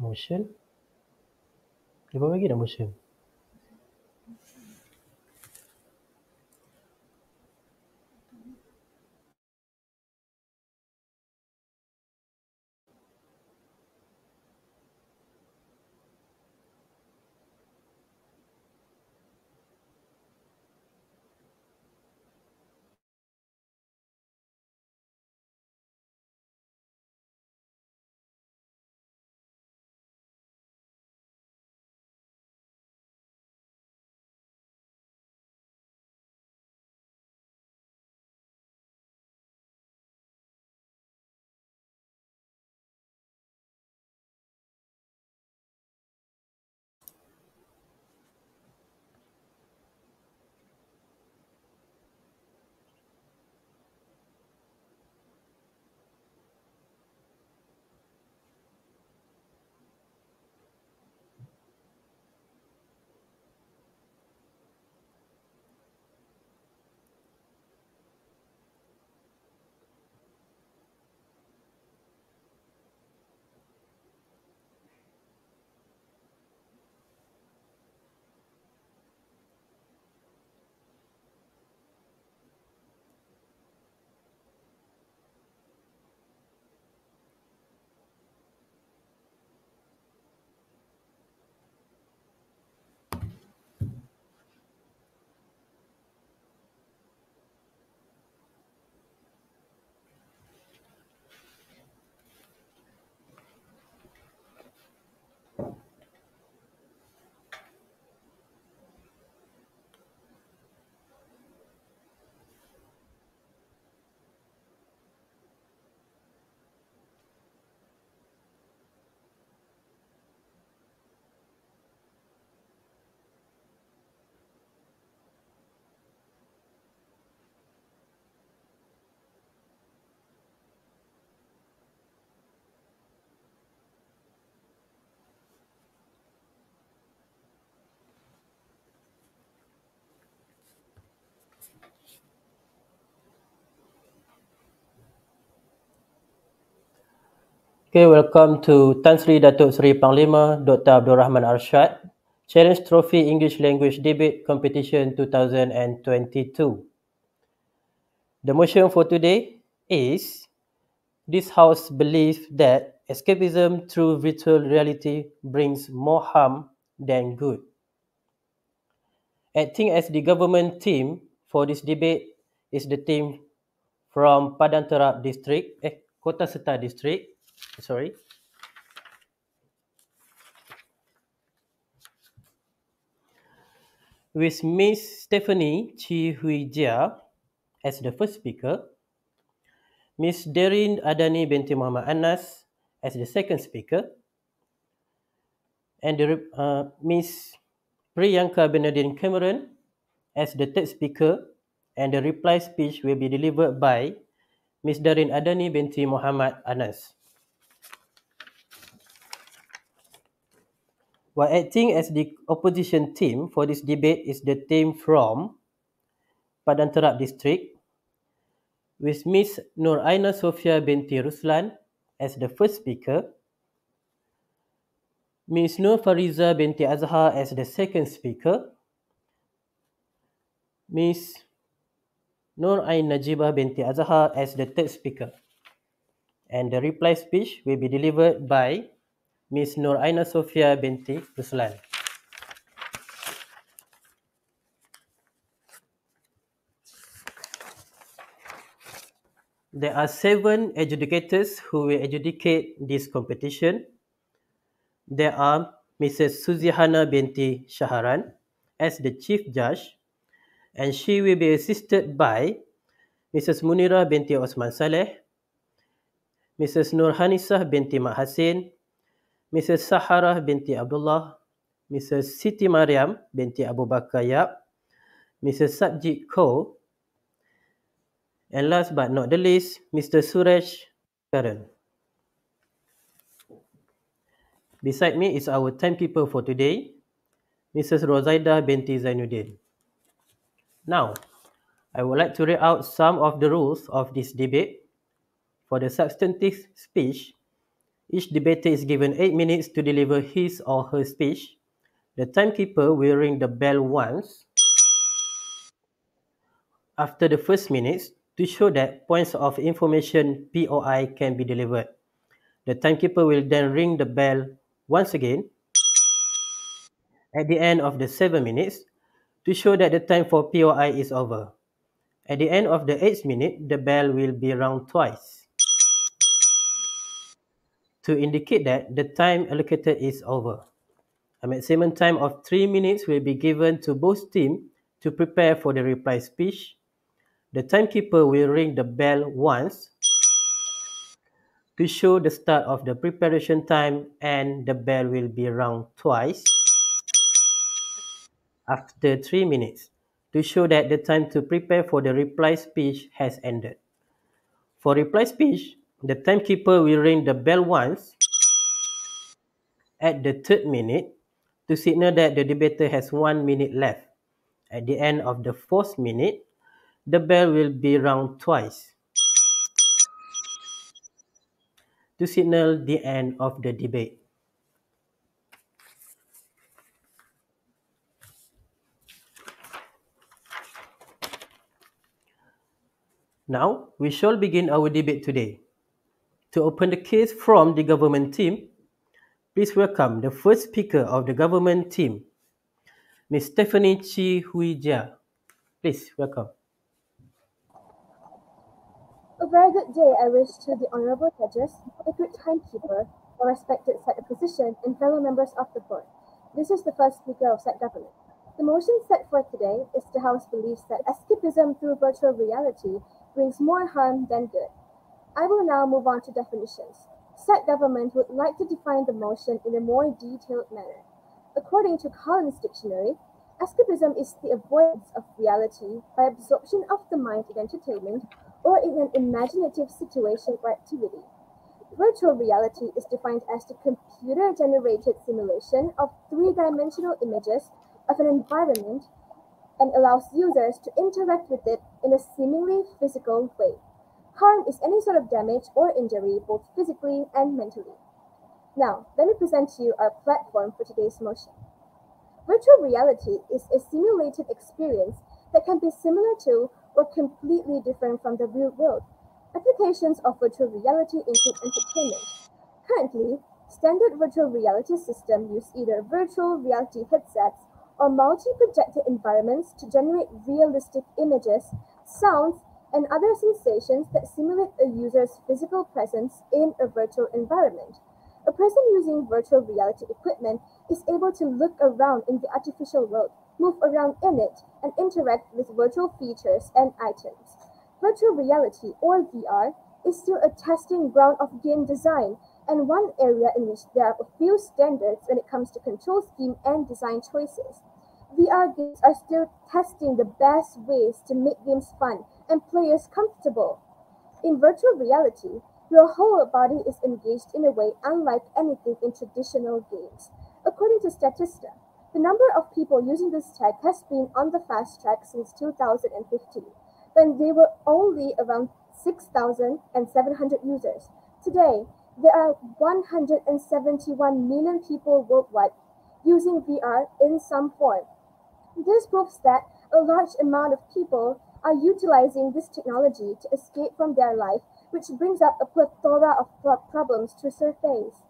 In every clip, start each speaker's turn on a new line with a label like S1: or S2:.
S1: Motion. Dia baru bagi dah motion. Okay, welcome to Tan Sri Datuk Seri Panglima Dr. Abdul Rahman Arshad Challenge Trophy English Language Debate Competition 2022. The motion for today is, this House believes that escapism through virtual reality brings more harm than good. Acting as the government team for this debate is the team from Padang Terap District, Kota Seta District, with Miss Stephanie Chi Hui Jia as the first speaker, Miss Derin Adani binti Muhammad Anas as the second speaker, and Miss Priyanka Bernardine Cameron as the third speaker, and the reply speech will be delivered by Miss Derin Adani binti Muhammad Anas. While acting as the opposition team for this debate is the team from Padang Terap District, with Miss Nur Aina Sofia binti Ruslan as the first speaker, Miss Nur Fariza binti Azhar as the second speaker, Miss Nur Ain Najibah binti Azhar as the third speaker, and the reply speech will be delivered by Miss Nur Aina Sofia binti Ruslan. There are 7 adjudicators who will adjudicate this competition. There are Mrs. Suzihana binti Shaharan as the chief judge, and she will be assisted by Mrs. Munira binti Osman Saleh, Mrs. Nur Hanisah binti Mak Hasin, Mrs. Sahara binti Abdullah, Mrs. Siti Mariam binti Abu Bakar Yap, Mrs. Satjit Kaur, and last but not the least, Mr. Suresh Karan. Beside me is our timekeeper for today, Mrs. Rozaida binti Zainuddin. Now, I would like to read out some of the rules of this debate. For the substantive speech, Each debater is given 8 minutes to deliver his or her speech. The timekeeper will ring the bell once after the first minutes to show that points of information POI can be delivered. The timekeeper will then ring the bell once again at the end of the 7 minutes to show that the time for POI is over. At the end of the 8th minute, the bell will be rung twice to indicate that the time allocated is over. A maximum time of 3 minutes will be given to both teams to prepare for the reply speech. The timekeeper will ring the bell once to show the start of the preparation time, and the bell will be rung twice after 3 minutes to show that the time to prepare for the reply speech has ended. For reply speech, the timekeeper will ring the bell once at the 3rd minute to signal that the debater has 1 minute left. At the end of the 4th minute, the bell will be rung twice to signal the end of the debate. Now, we shall begin our debate today. To open the case from the government team, please welcome the first speaker of the government team, Ms. Stephanie Chi Hui Jia. Please welcome.
S2: A very good day I wish to the honourable judges, the good timekeeper, our respected said opposition, and fellow members of the court. This is the first speaker of said government. The motion set forth today is the House believes that escapism through virtual reality brings more harm than good. I will now move on to definitions. Said government would like to define the motion in a more detailed manner. According to Collins Dictionary, escapism is the avoidance of reality by absorption of the mind in entertainment or in an imaginative situation or activity. Virtual reality is defined as the computer-generated simulation of three-dimensional images of an environment and allows users to interact with it in a seemingly physical way. Harm is any sort of damage or injury, both physically and mentally. Now, let me present to you our platform for today's motion. Virtual reality is a simulated experience that can be similar to or completely different from the real world. Applications of virtual reality include entertainment. Currently, standard virtual reality systems use either virtual reality headsets or multi-projected environments to generate realistic images, sounds, and other sensations that simulate a user's physical presence in a virtual environment. A person using virtual reality equipment is able to look around in the artificial world, move around in it, and interact with virtual features and items. Virtual reality, or VR, is still a testing ground of game design and one area in which there are a few standards when it comes to control scheme and design choices. VR games are still testing the best ways to make games fun and players comfortable. In virtual reality, your whole body is engaged in a way unlike anything in traditional games. According to Statista, the number of people using this tech has been on the fast track since 2015, when they were only around 6,700 users. Today, there are 171 million people worldwide using VR in some form. This proves that a large amount of people are utilizing this technology to escape from their life, which brings up a plethora of problems to surface.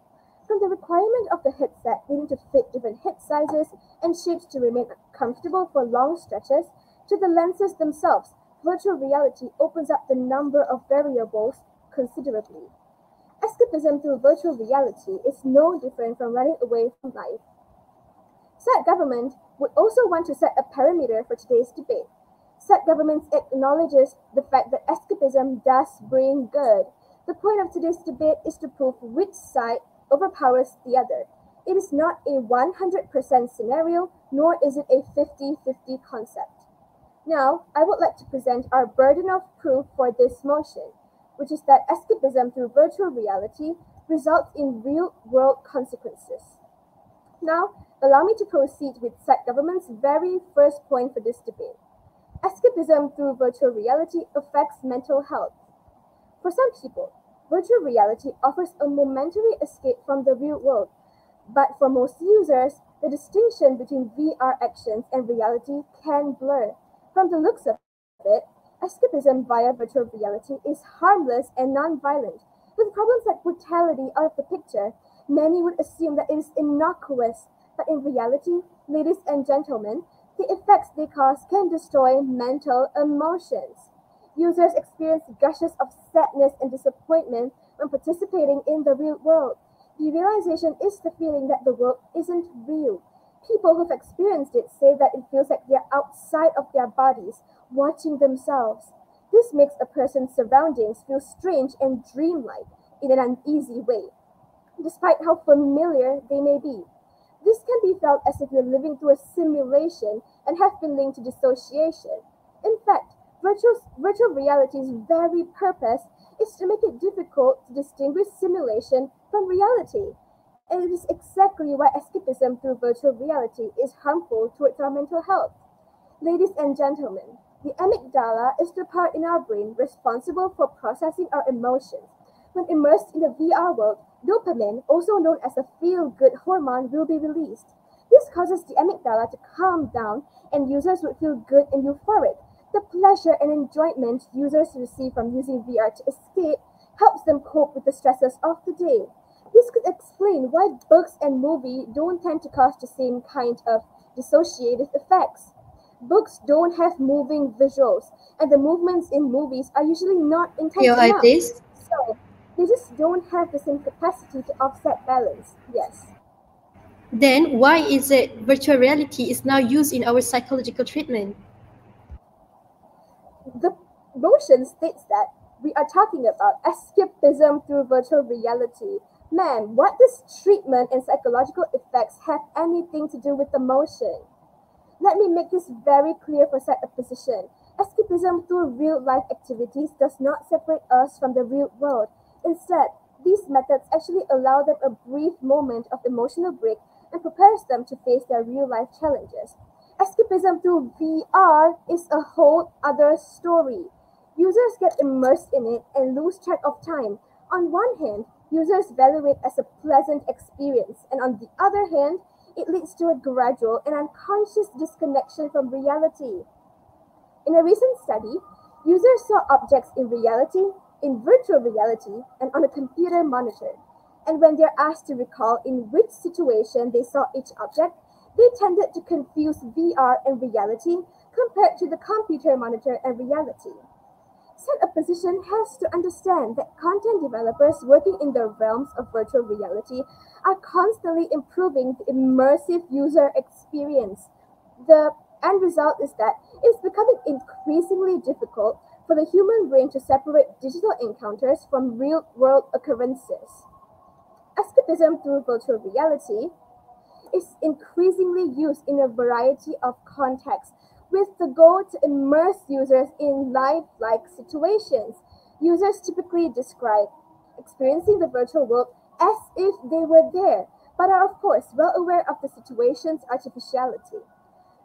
S2: From the requirement of the headset needing to fit different head sizes and shapes to remain comfortable for long stretches, to the lenses themselves, virtual reality opens up the number of variables considerably. Escapism through virtual reality is no different from running away from life. Said government would also want to set a parameter for today's debate. Said government acknowledges the fact that escapism does bring good. The point of today's debate is to prove which side overpowers the other. It is not a 100% scenario, nor is it a 50-50 concept. Now, I would like to present our burden of proof for this motion, which is that escapism through virtual reality results in real-world consequences. Now, allow me to proceed with said government's very first point for this debate. Escapism through virtual reality affects mental health. For some people, virtual reality offers a momentary escape from the real world. But for most users, the distinction between VR actions and reality can blur. From the looks of it, escapism via virtual reality is harmless and non-violent. With problems like brutality out of the picture, many would assume that it is innocuous, but in reality, ladies and gentlemen, the effects they cause can destroy mental emotions. Users experience gushes of sadness and disappointment when participating in the real world. The realization is the feeling that the world isn't real. People who've experienced it say that it feels like they're outside of their bodies, watching themselves. This makes a person's surroundings feel strange and dreamlike in an uneasy way, despite how familiar they may be. This can be felt as if you're living through a simulation and have been linked to dissociation. In fact, virtual reality's very purpose is to make it difficult to distinguish simulation from reality. And it is exactly why escapism through virtual reality is harmful towards our mental health. Ladies and gentlemen, the amygdala is the part in our brain responsible for processing our emotions. When immersed in the VR world, dopamine, also known as a feel-good hormone, will be released. This causes the amygdala to calm down and users would feel good and euphoric. The pleasure and enjoyment users receive from using VR to escape helps them cope with the stresses of the day. This could explain why books and movies don't tend to cause the same kind of dissociative effects. Books don't have moving visuals, and the movements in movies are usually not intense
S3: POI,
S2: enough.
S3: please.
S2: So, they just don't have the same capacity to offset balance. Yes.
S3: Then why is it virtual reality is now used in our psychological treatment?
S2: The motion states that we are talking about escapism through virtual reality. Man, what does treatment and psychological effects have anything to do with the motion? Let me make this very clear for set of position. Escapism through real life activities does not separate us from the real world. Instead, these methods actually allow them a brief moment of emotional break and prepares them to face their real life challenges. Escapism through VR is a whole other story. Users get immersed in it and lose track of time. On one hand, users value it as a pleasant experience, and on the other hand, it leads to a gradual and unconscious disconnection from reality. In a recent study, users saw objects in reality, in virtual reality, and on a computer monitor. And when they're asked to recall in which situation they saw each object, they tended to confuse VR and reality compared to the computer monitor and reality. Set a position has to understand that content developers working in the realms of virtual reality are constantly improving the immersive user experience. The end result is that it's becoming increasingly difficult for the human brain to separate digital encounters from real world occurrences. Escapism through virtual reality is increasingly used in a variety of contexts with the goal to immerse users in life-like situations. Users typically describe experiencing the virtual world as if they were there, but are of course well aware of the situation's artificiality.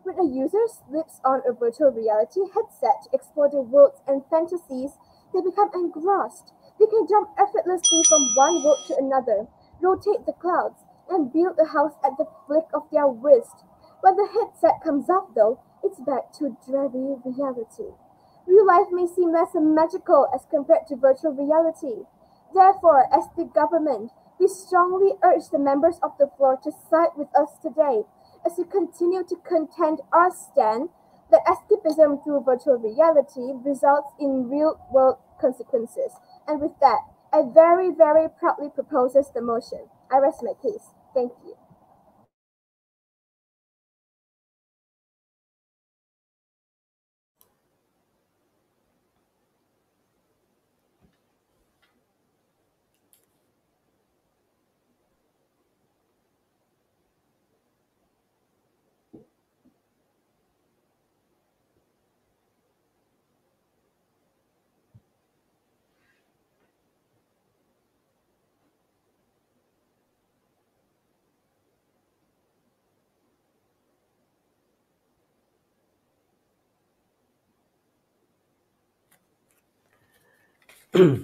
S2: When a user slips on a virtual reality headset to explore the worlds and fantasies, they become engrossed. They can jump effortlessly from one world to another, rotate the clouds, and build a house at the flick of their wrist. When the headset comes off, though, it's back to dreary reality. Real life may seem less magical as compared to virtual reality. Therefore, as the government, we strongly urge the members of the floor to side with us today as we continue to contend our stand that escapism through virtual reality results in real world consequences. And with that, I very, very proudly proposes the motion. I rest my case. Thank you.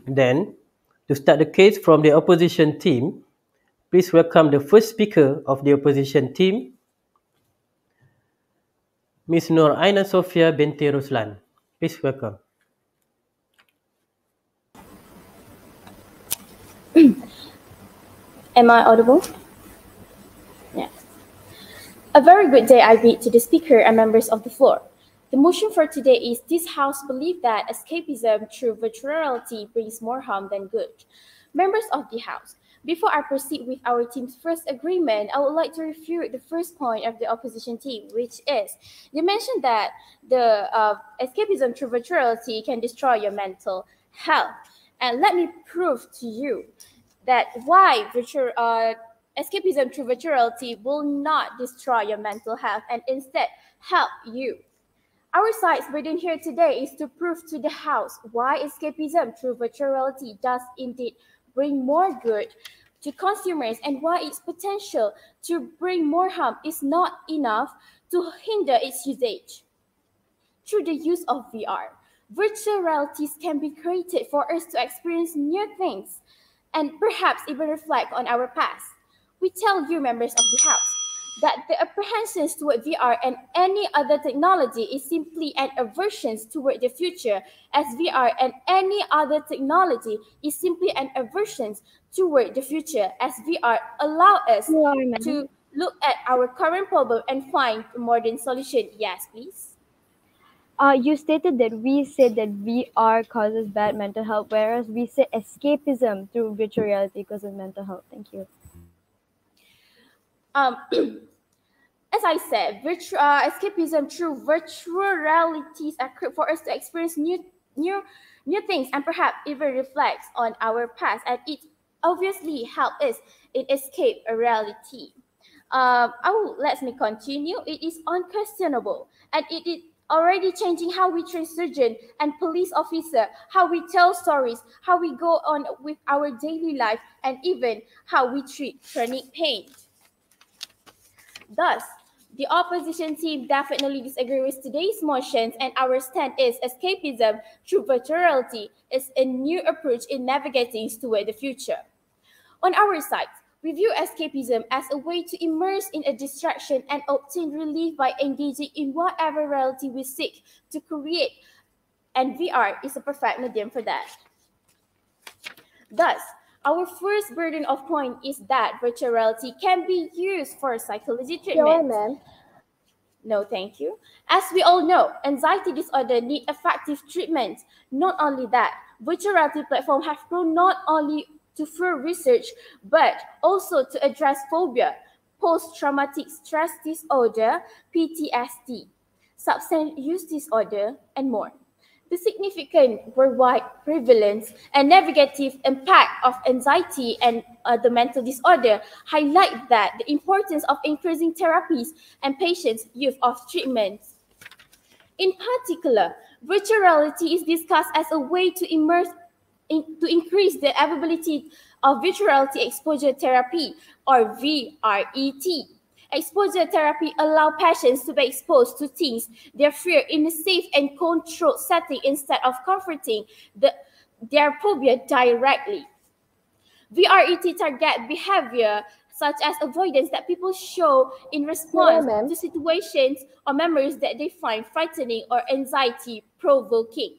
S1: Then, To start the case from the opposition team, please welcome the first speaker of the opposition team, Ms. Nur Aina Sofia binti Ruslan. Please welcome.
S4: Am I audible? Yes. A very good day I bid to the speaker and members of the floor. The motion for today is this House believes that escapism through virtual reality brings more harm than good. Members of the House, before I proceed with our team's first agreement, I would like to refute the first point of the opposition team, which is they mentioned that the escapism through virtual reality can destroy your mental health. And let me prove to you that why escapism through virtual reality will not destroy your mental health and instead help you. Our side's burden here today is to prove to the House why escapism through virtual reality does indeed bring more good to consumers and why its potential to bring more harm is not enough to hinder its usage. Through the use of VR, virtual realities can be created for us to experience new things and perhaps even reflect on our past. We tell you, members of the House, that the apprehensions toward VR and any other technology is simply an aversion toward the future, as VR and any other technology is simply an aversion toward the future, as VR allow us to look at our current problem and find a modern solution. Yes, please.
S5: You stated that we said that VR causes bad mental health, whereas we say escapism through virtual reality causes mental health. Thank you.
S4: As I said, escapism through virtual realities are for us to experience new things and perhaps even reflect on our past, and it obviously helps us in escape a reality. Let me continue. It is unquestionable, and it is already changing how we train surgeon and police officer, how we tell stories, how we go on with our daily life, and even how we treat chronic pain. Thus, the opposition team definitely disagree with today's motions, and our stand is escapism through virtual reality is a new approach in navigating toward the future. On our side, we view escapism as a way to immerse in a distraction and obtain relief by engaging in whatever reality we seek to create, and VR is a perfect medium for that. Thus, our first burden of point is that virtual reality can be used for psychology treatment.
S2: ma'am.
S4: No, thank you. As we all know, anxiety disorder need effective treatment. Not only that, virtual reality platforms have grown not only to further research, but also to address phobia, post-traumatic stress disorder, PTSD, substance use disorder, and more. The significant worldwide prevalence and negative impact of anxiety and the mental disorder highlight that the importance of increasing therapies and patients' use of treatments. In particular, virtual reality is discussed as a way to to increase the availability of virtual reality exposure therapy, or VRET. Exposure therapy allows patients to be exposed to things they fear in a safe and controlled setting instead of confronting their phobia directly. VRET target behavior such as avoidance that people show in response to situations or memories that they find frightening or anxiety-provoking.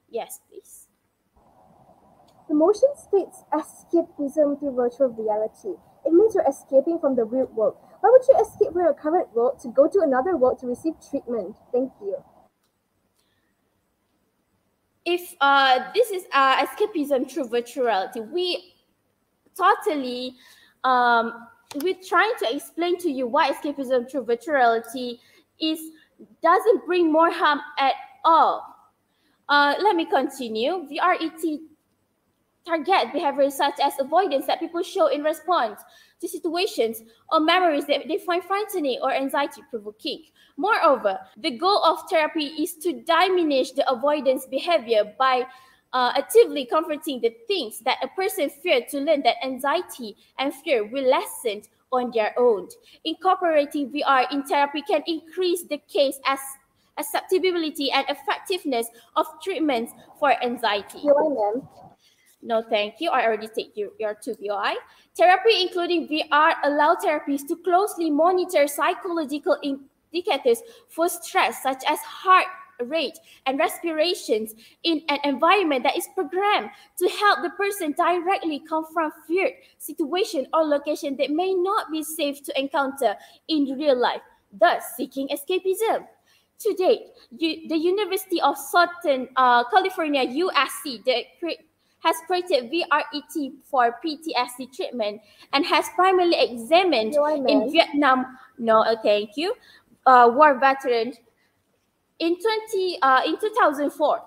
S4: Yes, please.
S2: The motion states escapism through virtual reality. It means you're escaping from the real world. Why would you escape from your current world to go to another world to receive treatment? Thank you.
S4: If this is escapism through virtual reality, we're trying to explain to you why escapism through virtual reality doesn't bring more harm at all. Let me continue. VRET target behaviors such as avoidance that people show in response to situations or memories that they find frightening or anxiety-provoking. Moreover, the goal of therapy is to diminish the avoidance behavior by actively confronting the things that a person feared, to learn that anxiety and fear will lessen on their own. Incorporating VR in therapy can increase the case as acceptability and effectiveness of treatments for anxiety.
S2: Ma'am.
S4: No, thank you. I already take your 2BOI. Therapy, including VR, allow therapists to closely monitor psychological indicators for stress, such as heart rate and respirations in an environment that is programmed to help the person directly confront feared situation or location that may not be safe to encounter in real life, thus seeking escapism. To date, the University of Southern California, USC, has created VRET for PTSD treatment and has primarily examined in Vietnam. No, thank you. War veterans. In 2004,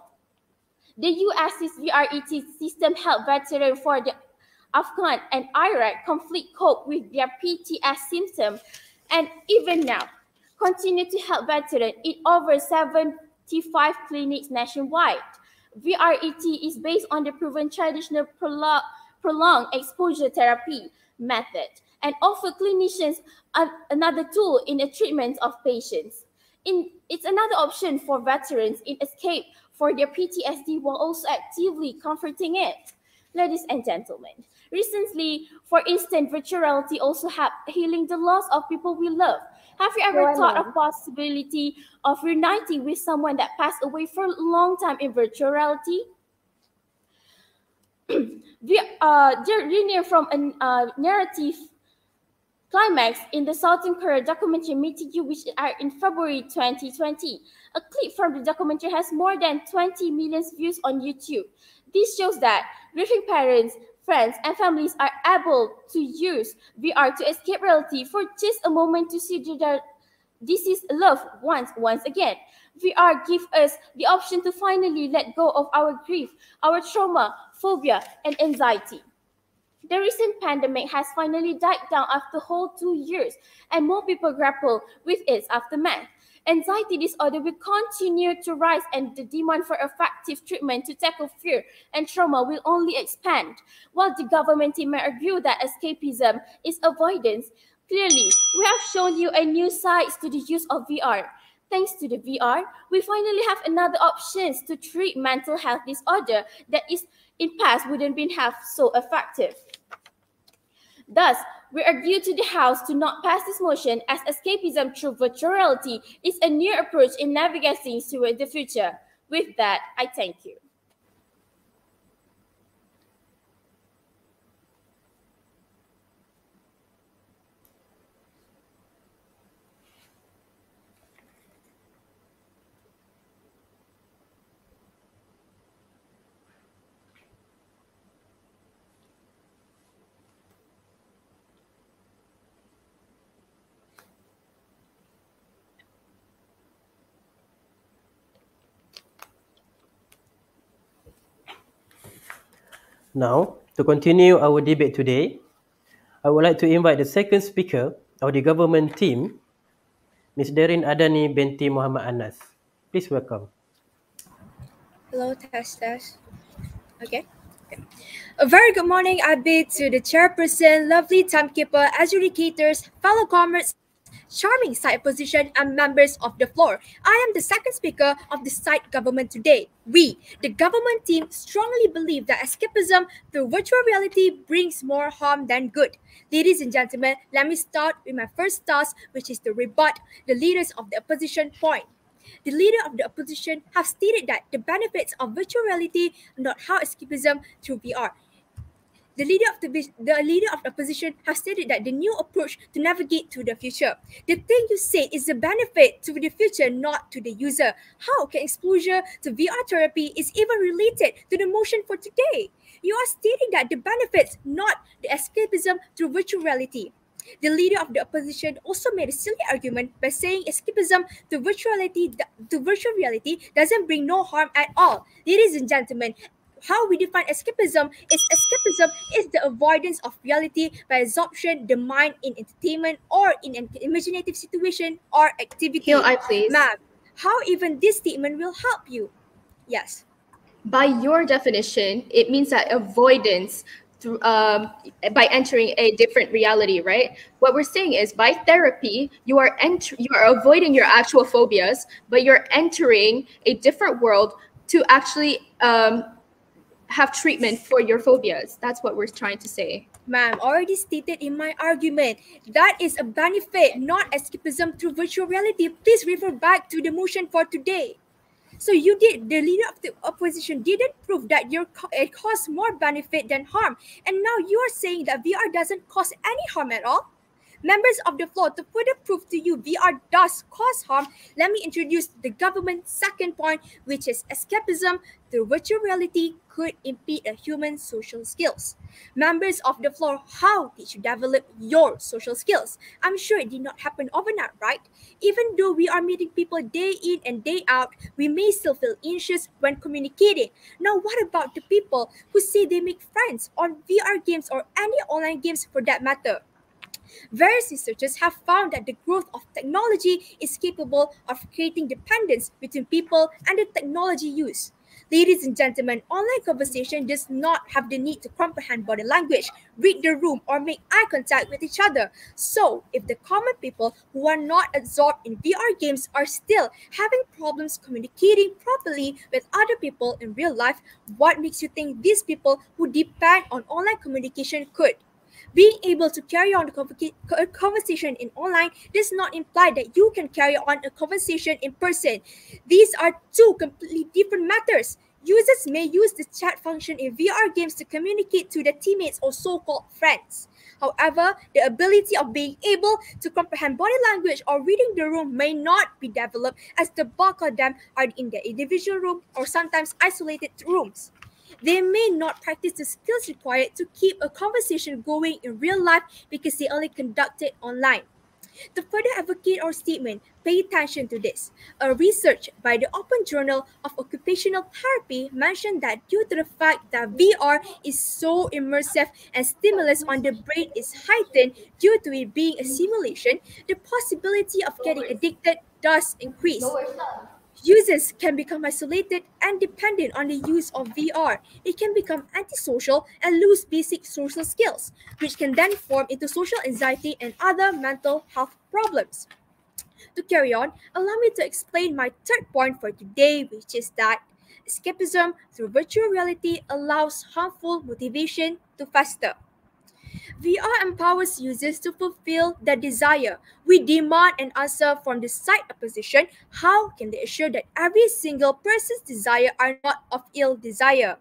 S4: the US's VRET system helped veterans for the Afghan and Iraq conflict cope with their PTSD symptoms, and even now continue to help veterans in over 75 clinics nationwide. VRET is based on the proven traditional prolonged exposure therapy method and offer clinicians another tool in the treatment of patients. It's another option for veterans in escape for their PTSD while also actively comforting it. Ladies and gentlemen, recently, for instance, virtual reality also help healing the loss of people we love. Have you ever thought of possibility of reuniting with someone that passed away for a long time in virtual reality? They're linear from a narrative climax in the Southern Korea documentary Meeting You, which aired in February 2020. A clip from the documentary has more than 20 million views on YouTube. This shows that grieving parents, friends, and families are able to use VR to escape reality for just a moment to see their deceased loved ones once again. VR gives us the option to finally let go of our grief, our trauma, phobia, and anxiety. The recent pandemic has finally died down after a whole 2 years, and more people grapple with its aftermath. Anxiety disorder will continue to rise, and the demand for effective treatment to tackle fear and trauma will only expand. While the government team may argue that escapism is avoidance, clearly we have shown you a new side to the use of VR. Thanks to the VR, we finally have another options to treat mental health disorder that is in past wouldn't been half so effective. Thus, we argue to the House to not pass this motion as escapism through virtual reality is a new approach in navigating toward the future. With that, I thank you.
S1: Now, to continue our debate today, I would like to invite the second speaker of the government team, Ms. Darin Adani binti Muhammad Anas. Please welcome.
S6: Hello, test. Okay. A very good morning, I bid to the chairperson, lovely timekeeper, adjudicators, fellow comrades, charming side position, and members of the floor. I am the second speaker of the site government today. We, the government team, strongly believe that escapism through virtual reality brings more harm than good. Ladies and gentlemen, let me start with my first task, which is to rebut the leaders of the opposition point. The leader of the opposition have stated that the benefits of virtual reality are not how escapism through VR. The leader of the opposition has stated that the new approach to navigate to the future. The thing you say is the benefit to the future, not to the user. How can exposure to VR therapy is even related to the motion for today? You are stating that the benefits, not the escapism through virtual reality. The leader of the opposition also made a silly argument by saying escapism to virtual reality doesn't bring no harm at all. Ladies and gentlemen, how we define escapism is the avoidance of reality by absorption the mind in entertainment or in an imaginative situation or activity.
S3: Here I please.
S6: Ma'am, how even this statement will help you? Yes.
S3: By your definition, it means that avoidance through by entering a different reality, right? What we're saying is by therapy, you are avoiding your actual phobias, but you're entering a different world to actually have treatment for your phobias. That's what we're trying to say.
S6: Ma'am, already stated in my argument, that is a benefit, not escapism through virtual reality. Please refer back to the motion for today. So the leader of the opposition didn't prove that it caused more benefit than harm. And now you are saying that VR doesn't cause any harm at all? Members of the floor, to further prove to you VR does cause harm, let me introduce the government's second point, which is escapism through virtual reality could impede a human's social skills. Members of the floor, how did you develop your social skills? I'm sure it did not happen overnight, right? Even though we are meeting people day in and day out, we may still feel anxious when communicating. Now, what about the people who say they make friends on VR games or any online games for that matter? Various researchers have found that the growth of technology is capable of creating dependence between people and the technology used. Ladies and gentlemen, online conversation does not have the need to comprehend body language, read the room, or make eye contact with each other. So, if the common people who are not absorbed in VR games are still having problems communicating properly with other people in real life, what makes you think these people who depend on online communication could? Being able to carry on a conversation in online does not imply that you can carry on a conversation in person. These are two completely different matters. Users may use the chat function in VR games to communicate to their teammates or so-called friends. However, the ability of being able to comprehend body language or reading the room may not be developed, as the bulk of them are in their individual room or sometimes isolated rooms. They may not practice the skills required to keep a conversation going in real life because they only conduct it online. To further advocate our statement, pay attention to this. A research by the Open Journal of Occupational Therapy mentioned that due to the fact that VR is so immersive and stimulus on the brain is heightened due to it being a simulation, the possibility of getting addicted does increase. Users can become isolated and dependent on the use of VR. It can become antisocial and lose basic social skills, which can then form into social anxiety and other mental health problems. To carry on, allow me to explain my third point for today, which is that escapism through virtual reality allows harmful motivation to fester. VR empowers users to fulfill their desire. We demand an answer from the side opposition. How can they assure that every single person's desire are not of ill desire?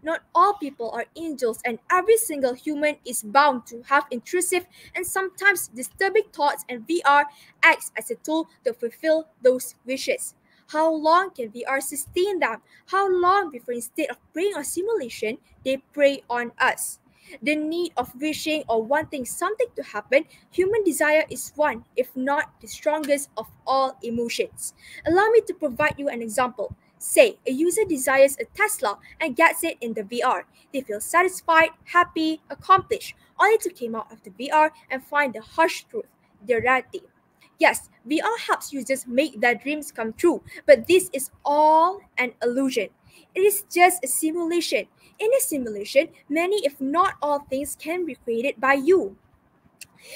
S6: Not all people are angels, and every single human is bound to have intrusive and sometimes disturbing thoughts, and VR acts as a tool to fulfill those wishes. How long can VR sustain them? How long before instead of preying on simulation, they prey on us? The need of wishing or wanting something to happen, human desire is one, if not the strongest of all emotions. Allow me to provide you an example. Say, a user desires a Tesla and gets it in the VR. They feel satisfied, happy, accomplished, only to come out of the VR and find the harsh truth, the reality. Yes, VR helps users make their dreams come true, but this is all an illusion. It is just a simulation. In a simulation, many if not all things can be created by you.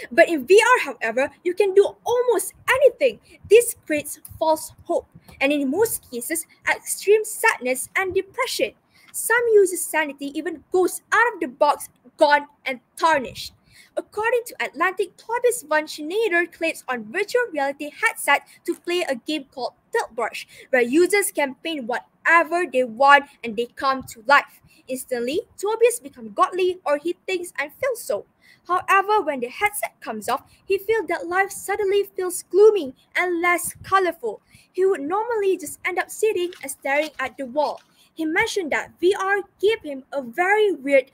S6: But in VR, however, you can do almost anything. This creates false hope, and in most cases, extreme sadness and depression. Some users' sanity even goes out of the box, gone and tarnished. According to Atlantic, Tobias von Schneider claims on virtual reality headset to play a game called Tilt Brush, where users can paint whatever they want and they come to life. Instantly, Tobias becomes godly, or he thinks and feels so. However, when the headset comes off, he feels that life suddenly feels gloomy and less colorful. He would normally just end up sitting and staring at the wall. He mentioned that VR gave him a very weird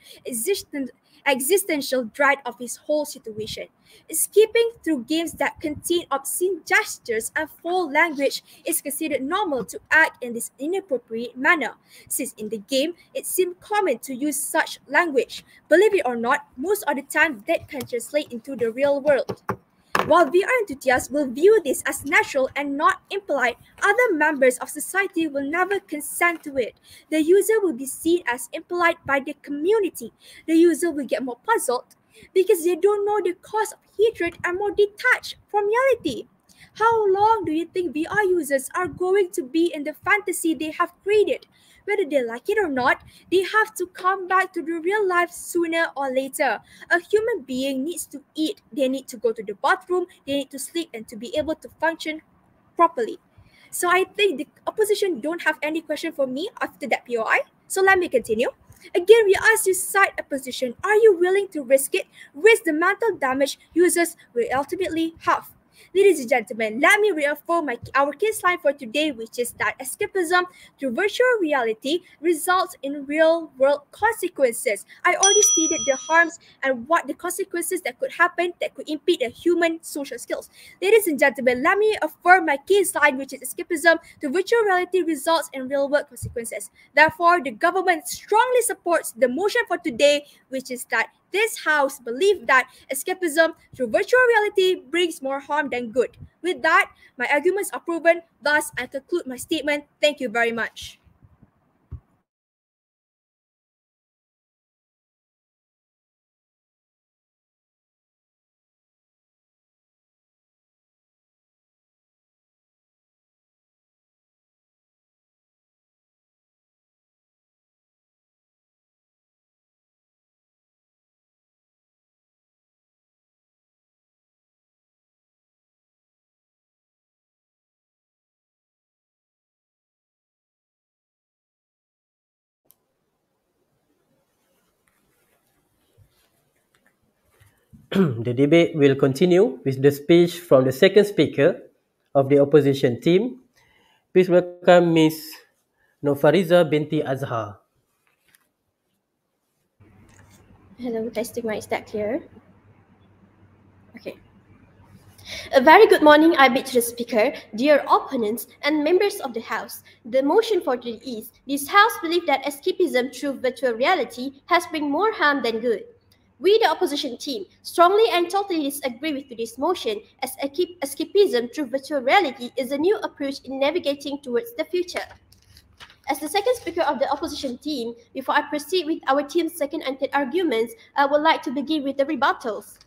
S6: existential dread of his whole situation. Escaping through games that contain obscene gestures and foul language is considered normal to act in this inappropriate manner, since in the game it seemed common to use such language. Believe it or not, most of the time that can translate into the real world. While VR enthusiasts will view this as natural and not impolite, other members of society will never consent to it. The user will be seen as impolite by the community. The user will get more puzzled because they don't know the cause of hatred and more detached from reality. How long do you think VR users are going to be in the fantasy they have created? Whether they like it or not, they have to come back to the real life sooner or later. A human being needs to eat, they need to go to the bathroom, they need to sleep, and to be able to function properly. So I think the opposition don't have any question for me after that POI. So let me continue. Again, we ask you side opposition, are you willing to risk it? Risk the mental damage users will ultimately have. Ladies and gentlemen, let me reaffirm our case line for today, which is that escapism through virtual reality results in real-world consequences. I already stated the harms and what the consequences that could happen that could impede the human social skills. Ladies and gentlemen, let me affirm my case line, which is escapism through virtual reality results in real-world consequences. Therefore, the government strongly supports the motion for today, which is that this House believes that escapism through virtual reality brings more harm than good. With that, my arguments are proven. Thus, I conclude my statement. Thank you very much.
S1: The debate will continue with the speech from the second speaker of the opposition team. Please welcome Ms. Nofariza binti Azhar.
S4: Hello, testing mic, is that clear? Okay. A very good morning, I bid to the Speaker, dear opponents, and members of the House. The motion for today is, this House believes that escapism through virtual reality has bring more harm than good. We, the opposition team, strongly and totally disagree with today's motion, as escapism through virtual reality is a new approach in navigating towards the future. As the second speaker of the opposition team, before I proceed with our team's second and third arguments, I would like to begin with the rebuttals.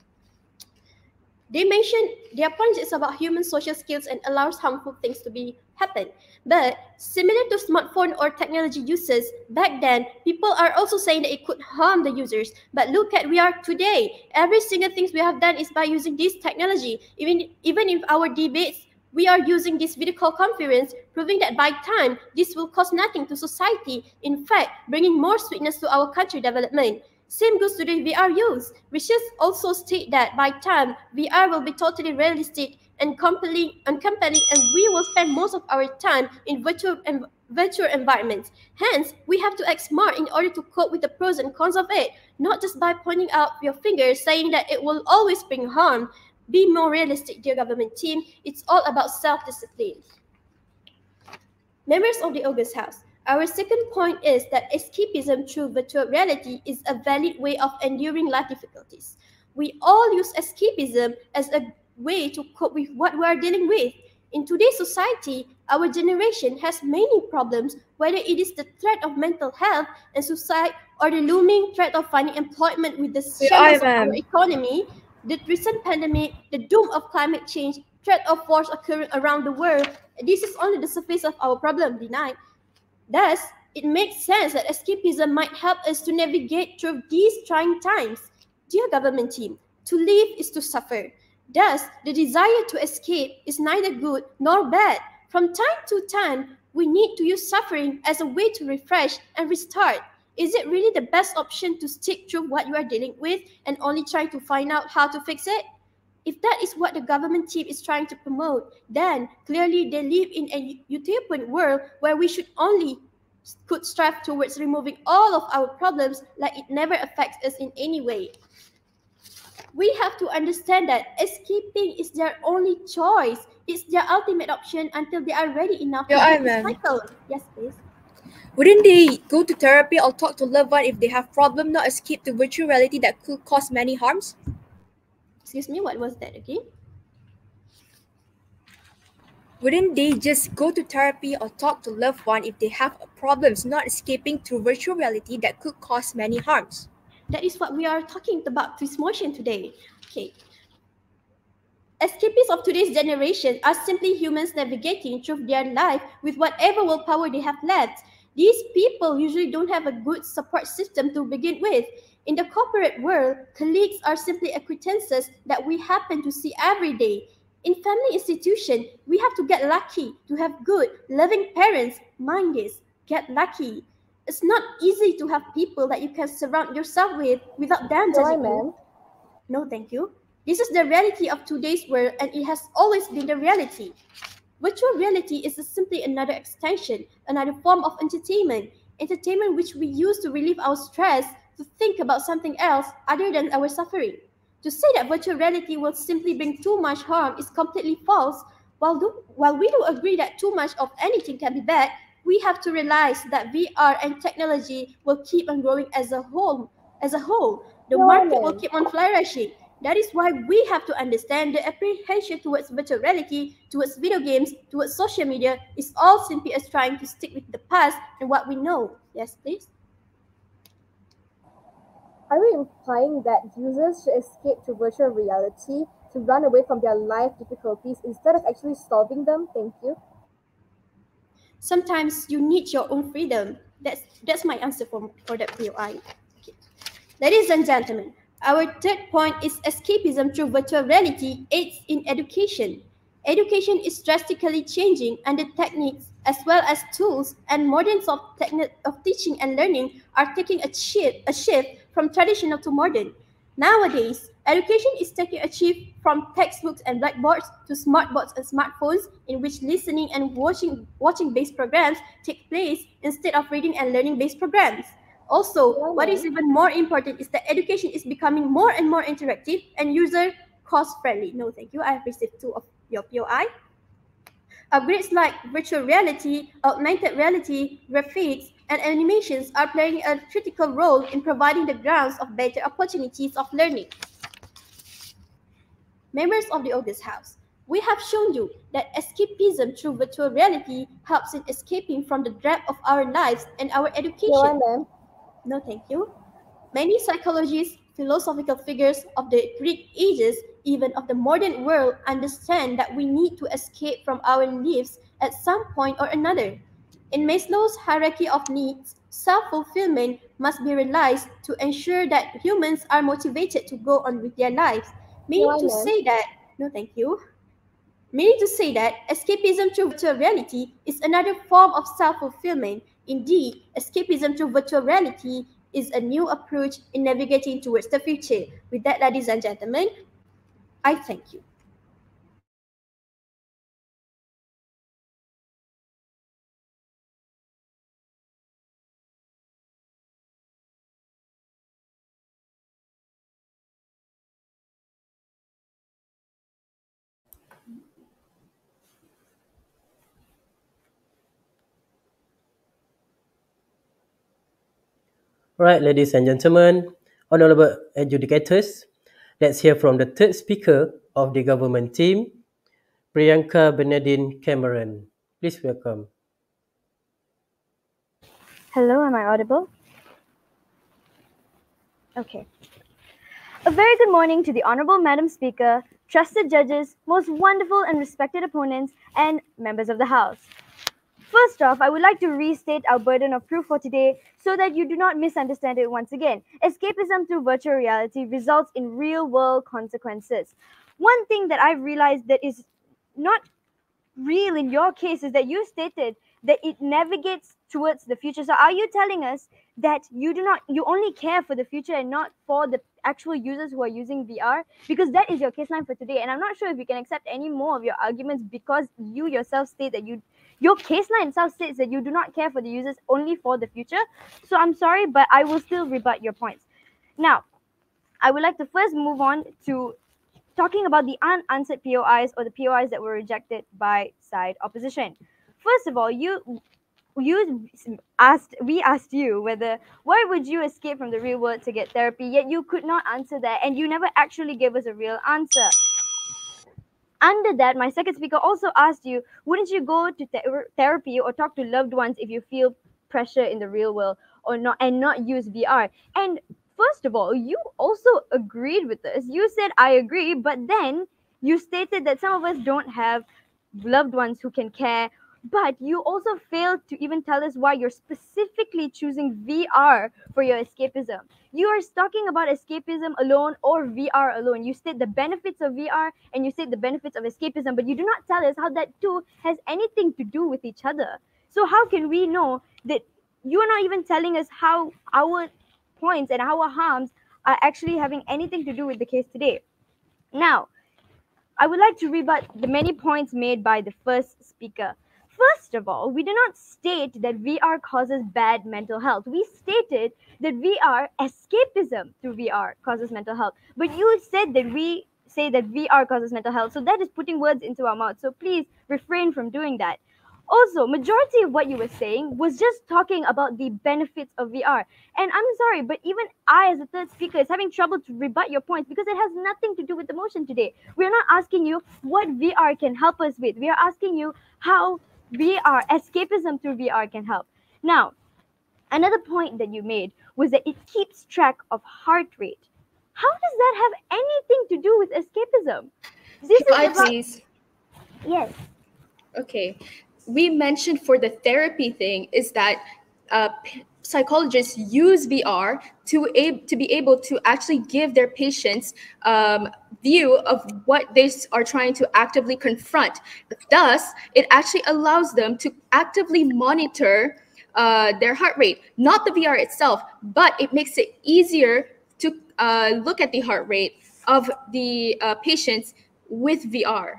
S4: They mentioned their point is about human social skills and allows harmful things to happen. But similar to smartphone or technology uses, back then, people are also saying that it could harm the users. But look at we are today. Every single thing we have done is by using this technology. Even in our debates, we are using this video call conference, proving that by time, this will cost nothing to society. In fact, bringing more sweetness to our country development. Same goes to the VR use. Research also state that by time, VR will be totally realistic and compelling, and we will spend most of our time in virtual environments. Hence, we have to act smart in order to cope with the pros and cons of it, not just by pointing out your fingers saying that it will always bring harm. Be more realistic, dear government team. It's all about self-discipline. Members of the August House, our second point is that escapism through virtual reality is a valid way of enduring life difficulties. We all use escapism as a way to cope with what we are dealing with. In today's society, our generation has many problems, whether it is the threat of mental health and suicide or the looming threat of finding employment with the shambles of our economy, the recent pandemic, the doom of climate change, threat of wars occurring around the world. This is only the surface of our problem, denied. Thus, it makes sense that escapism might help us to navigate through these trying times. Dear government team, to live is to suffer. Thus, the desire to escape is neither good nor bad. From time to time, we need to use suffering as a way to refresh and restart. Is it really the best option to stick through what you are dealing with and only try to find out how to fix it? If that is what the government team is trying to promote, then clearly they live in a utopian world where we could strive towards removing all of our problems like it never affects us in any way. We have to understand that escaping is their only choice. It's their ultimate option until they are ready enough to break the cycle. Yes, please.
S6: Wouldn't they go to therapy or talk to loved one if they have problem, not escape to virtual reality that could cause many harms?
S4: Excuse me, what was that again?
S6: Wouldn't they just go to therapy or talk to loved one if they have problems, not escaping through virtual reality that could cause many harms?
S4: That is what we are talking about this motion today. Okay. Escapists of today's generation are simply humans navigating through their life with whatever willpower they have left. These people usually don't have a good support system to begin with. In the corporate world, colleagues are simply acquaintances that we happen to see every day. In family institution, we have to get lucky to have good, loving parents. Mind this, get lucky. It's not easy to have people that you can surround yourself with without them
S2: Why,
S4: judging you.
S2: ma'am?
S4: No, thank you. This is the reality of today's world, and it has always been the reality. Virtual reality is simply another extension, another form of entertainment. Entertainment which we use to relieve our stress, to think about something else other than our suffering. To say that virtual reality will simply bring too much harm is completely false. While we do agree that too much of anything can be bad, we have to realize that VR and technology will keep on growing as a whole. The
S2: Why,
S4: market will
S2: ma'am?
S4: keep on flourishing. That is why we have to understand the apprehension towards virtual reality, towards video games, towards social media is all simply us trying to stick with the past and what we know. Yes, please.
S2: Are you implying that users should escape to virtual reality to run away from their life difficulties instead of actually solving them? Thank you.
S4: Sometimes you need your own freedom. That's my answer for that POI. Okay. Ladies and gentlemen, our third point is escapism through virtual reality aids in education. Education is drastically changing, and the techniques as well as tools and models of teaching and learning are taking a shift from traditional to modern. Nowadays, education is taking a shift from textbooks and blackboards to smartboards and smartphones, in which listening and watching based programs take place instead of reading and learning based programs. Also, what is even more important is that education is becoming more and more interactive and user cost friendly. No, thank you. I have received 2 of your POI. Upgrades like virtual reality, augmented reality, graphics, and animations are playing a critical role in providing the grounds of better opportunities of learning. Members of the August House, we have shown you that escapism through virtual reality helps in escaping from the drag of our lives and our
S2: Why,
S4: education.
S2: ma'am?
S4: No, thank you. Many psychologists, philosophical figures of the Greek ages, even of the modern world, understand that we need to escape from our lives at some point or another. In Maslow's hierarchy of needs, self-fulfillment must be realized to ensure that humans are motivated to go on with their lives. Meaning
S2: Why,
S4: to
S2: ma'am?
S4: say that, no, thank you. Meaning to say that escapism through virtual reality is another form of self-fulfillment. Indeed, escapism through virtual reality is a new approach in navigating towards the future. With that, ladies and gentlemen, I thank you.
S1: Right, ladies and gentlemen, honorable adjudicators, let's hear from the third speaker of the government team, Priyanka Bernardine Cameron. Please welcome.
S5: Hello, am I audible? Okay. A very good morning to the Honorable Madam Speaker, trusted judges, most wonderful and respected opponents, and members of the House. First off, I would like to restate our burden of proof for today so that you do not misunderstand it once again. Escapism through virtual reality results in real-world consequences. One thing that I've realized that is not real in your case is that you stated that it navigates towards the future. So are you telling us that you only care for the future and not for the actual users who are using VR? Because that is your case line for today, and I'm not sure if we can accept any more of your arguments, because you yourself state that your case line itself states that you do not care for the users, only for the future. So I'm sorry, but I will still rebut your points. Now, I would like to first move on to talking about the unanswered POIs, or the POIs that were rejected by side opposition. First of all, we asked you whether why would you escape from the real world to get therapy, yet you could not answer that, and you never actually gave us a real answer. Under that, my second speaker also asked you, wouldn't you go to therapy or talk to loved ones if you feel pressure in the real world, or not, and not use VR? And first of all, you also agreed with us. You said, I agree, but then You stated that some of us don't have loved ones who can care, but you also failed to even tell us why you're specifically choosing VR for your escapism. You are talking about escapism alone or VR alone. You state the benefits of VR and you state the benefits of escapism, but you do not tell us how that two has anything to do with each other. So how can we know that you are not even telling us how our points and our harms are actually having anything to do with the case today? Now, I would like to rebut the many points made by the first speaker. First of all, we do not state that VR causes bad mental health. We stated that VR, escapism through VR, causes mental health. But you said that we say that VR causes mental health. So that is putting words into our mouth. So please refrain from doing that. Also, majority of what you were saying was just talking about the benefits of VR. And I'm sorry, but even I, as a third speaker, is having trouble to rebut your points because it has nothing to do with the motion today. We're not asking you what VR can help us with. We are asking you how VR, escapism through VR can help. Now, another point that you made was that it keeps track of heart rate. How does that have anything to do with escapism? This is
S3: I
S5: about...
S3: please.
S5: Yes.
S3: Okay. We mentioned for the therapy thing is that psychologists use VR to be able to actually give their patients view of what they are trying to actively confront. Thus, it actually allows them to actively monitor their heart rate, not the VR itself, but it makes it easier to look at the heart rate of the patients with VR.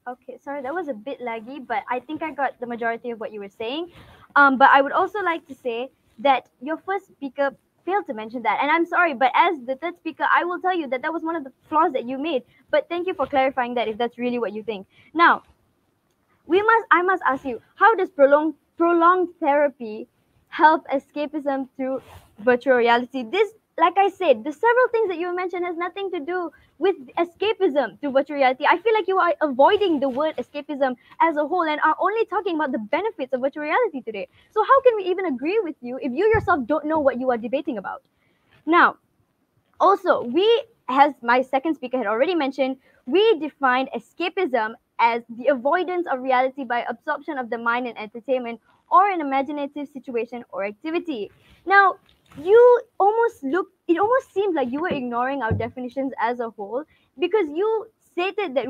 S5: Okay, sorry, that was a bit laggy, but I think I got the majority of what you were saying. But I would also like to say that your first speaker failed to mention that. And I'm sorry, but as the third speaker, I will tell you that that was one of the flaws that you made. But thank you for clarifying that if that's really what you think. Now, I must ask you, how does prolonged therapy help escapism through virtual reality? This, like I said, the several things that you mentioned has nothing to do with escapism through virtual reality. I feel like you are avoiding the word escapism as a whole and are only talking about the benefits of virtual reality today. So how can we even agree with you if you yourself don't know what you are debating about? Now, also, as my second speaker had already mentioned, we defined escapism as the avoidance of reality by absorption of the mind in entertainment or an imaginative situation or activity. Now, it almost seemed like you were ignoring our definitions as a whole because you stated that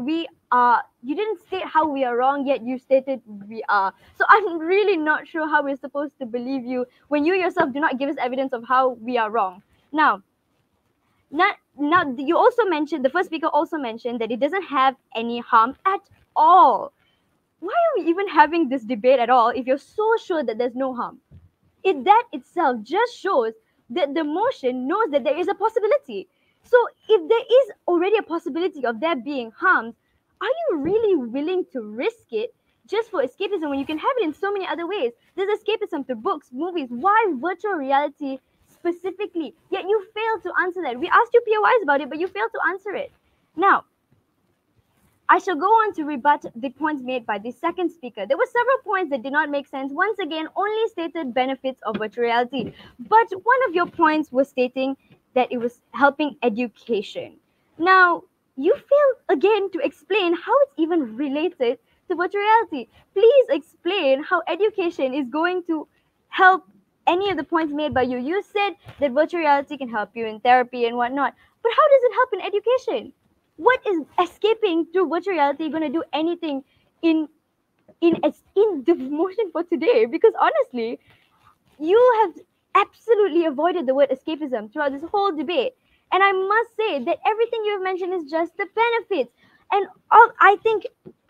S5: you didn't state how we are wrong, yet you stated we are. So I'm really not sure how we're supposed to believe you when you yourself do not give us evidence of how we are wrong. Now, you also mentioned, the first speaker also mentioned that it doesn't have any harm at all. Why are we even having this debate at all if you're so sure that there's no harm? That itself just shows that the motion knows that there is a possibility. So if there is already a possibility of there being harms, are you really willing to risk it just for escapism when you can have it in so many other ways? There's escapism through books, movies. Why virtual reality specifically? Yet you failed to answer that. We asked you POIs about it, but you failed to answer it. Now, I shall go on to rebut the points made by the second speaker. There were several points that did not make sense. Once again, only stated benefits of virtual reality. But one of your points was stating that it was helping education. Now, you failed again to explain how it's even related to virtual reality. Please explain how education is going to help any of the points made by you. You said that virtual reality can help you in therapy and whatnot. But how does it help in education? What is escaping through virtual reality going to do anything in the motion for today? Because honestly, you have absolutely avoided the word escapism throughout this whole debate. And I must say that everything you have mentioned is just the benefits. And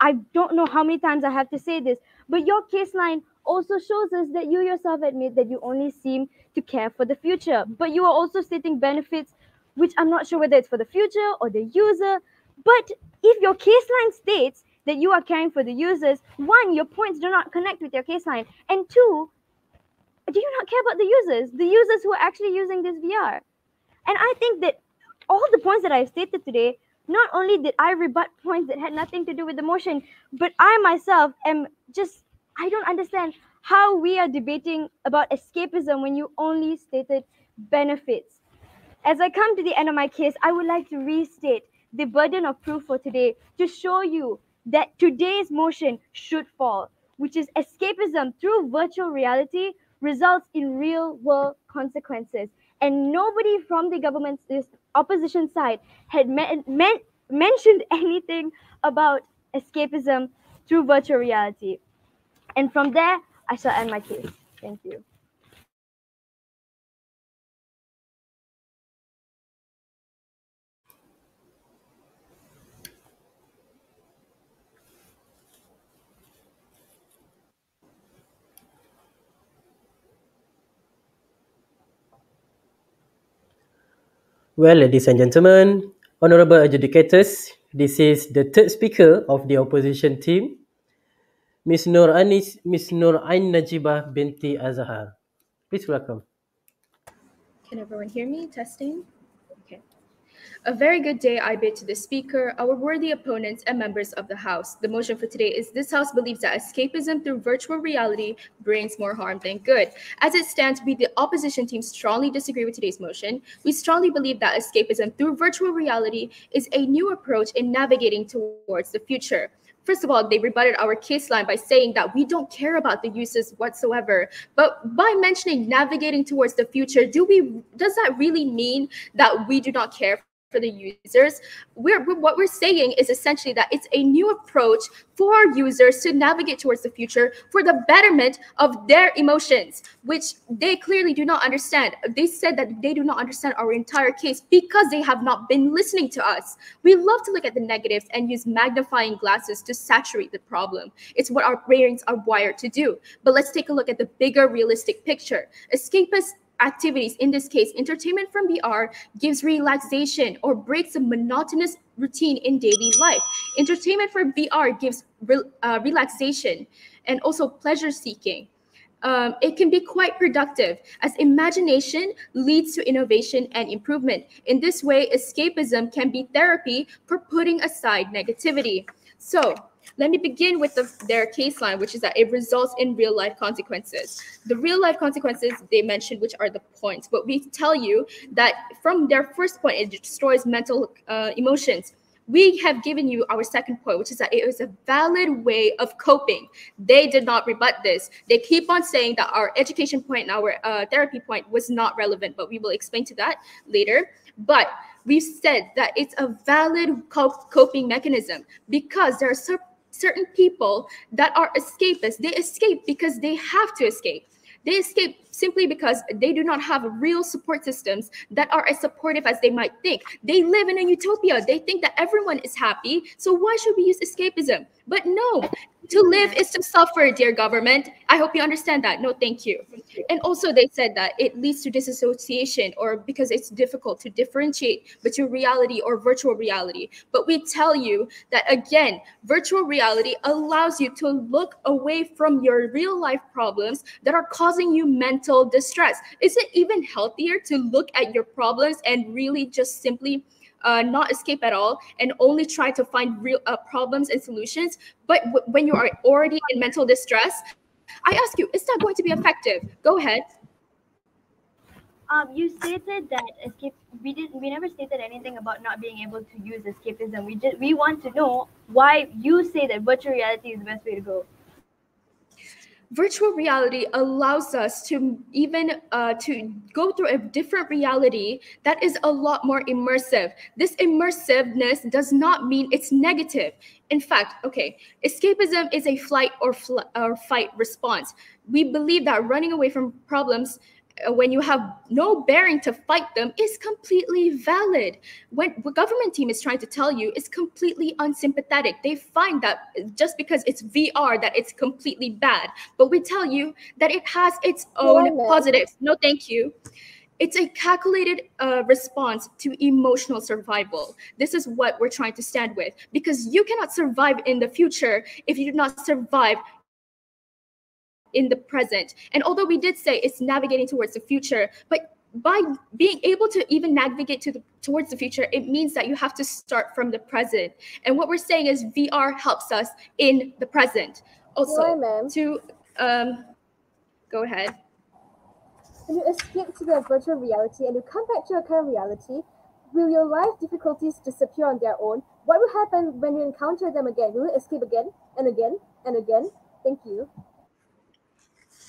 S5: I don't know how many times I have to say this, but your case line also shows us that you yourself admit that you only seem to care for the future. But you are also stating benefits which I'm not sure whether it's for the future or the user. But if your case line states that you are caring for the users, one, your points do not connect with your case line. And two, do you not care about the users who are actually using this VR? And I think that all the points that I've stated today, not only did I rebut points that had nothing to do with the motion, but I myself I don't understand how we are debating about escapism when you only stated benefits. As I come to the end of my case, I would like to restate the burden of proof for today to show you that today's motion should fall, which is escapism through virtual reality results in real world consequences. And nobody from the government's this opposition side had mentioned anything about escapism through virtual reality. And from there, I shall end my case. Thank you.
S1: Well, ladies and gentlemen, honorable adjudicators, this is the third speaker of the opposition team, Miss Nur Ain Najibah binti Azhar. Please welcome.
S3: Can everyone hear me? Testing. Okay. A very good day I bid to the Speaker, our worthy opponents, and members of the House. The motion for today is this House believes that escapism through virtual reality brings more harm than good. As it stands, we, the opposition team, strongly disagree with today's motion. We strongly believe that escapism through virtual reality is a new approach in navigating towards the future. First of all, they rebutted our case line by saying that we don't care about the uses whatsoever. But by mentioning navigating towards the future, does that really mean that we do not care for the users? What we're saying is essentially that it's a new approach for our users to navigate towards the future for the betterment of their emotions, which they clearly do not understand. They said that they do not understand our entire case because they have not been listening to us. We love to look at the negatives and use magnifying glasses to saturate the problem. It's what our brains are wired to do. But let's take a look at the bigger realistic picture. Escapist activities, in this case, entertainment from VR, gives relaxation or breaks a monotonous routine in daily life. Entertainment for VR gives relaxation and also pleasure seeking. It can be quite productive as imagination leads to innovation and improvement. In this way, escapism can be therapy for putting aside negativity. So, let me begin with their case line, which is that it results in real life consequences. The real life consequences they mentioned, which are the points, but we tell you that from their first point, it destroys mental emotions. We have given you our second point, which is that it is a valid way of coping. They did not rebut this. They keep on saying that our education point and our therapy point was not relevant, but we will explain to that later. But we've said that it's a valid coping mechanism because there are certain people that are escapists. They escape because they have to escape. They escape simply because they do not have real support systems that are as supportive as they might think. They live in a utopia. They think that everyone is happy. So why should we use escapism? But no, to live is to suffer, dear government. I hope you understand that. No, thank you. And also they said that it leads to disassociation or because it's difficult to differentiate between reality or virtual reality. But we tell you that, again, virtual reality allows you to look away from your real life problems that are causing you mental distress. Is it even healthier to look at your problems and really just simply not escape at all and only try to find real problems and solutions? But when you are already in mental distress, I ask you, is that going to be effective? Go ahead.
S5: You stated that we never stated anything about not being able to use escapism. We want to know why you say that virtual reality is the best way to go.
S3: Virtual reality allows us to even to go through a different reality that is a lot more immersive. This immersiveness does not mean it's negative. In fact, okay, escapism is a flight or fight response. We believe that running away from problems when you have no bearing to fight them is completely valid. When the government team is trying to tell you is completely unsympathetic. They find that just because it's VR that it's completely bad. But we tell you that it has its own positives. No, thank you. It's a calculated response to emotional survival. This is what we're trying to stand with, because you cannot survive in the future if you do not survive in the present. And although we did say it's navigating towards the future, but by being able to even navigate towards the future, it means that you have to start from the present. And what we're saying is VR helps us in the present. Also, to go ahead.
S2: When you escape to the virtual reality and you come back to your current reality, will your life difficulties disappear on their own? What will happen when you encounter them again? Will you escape again and again and again? Thank you.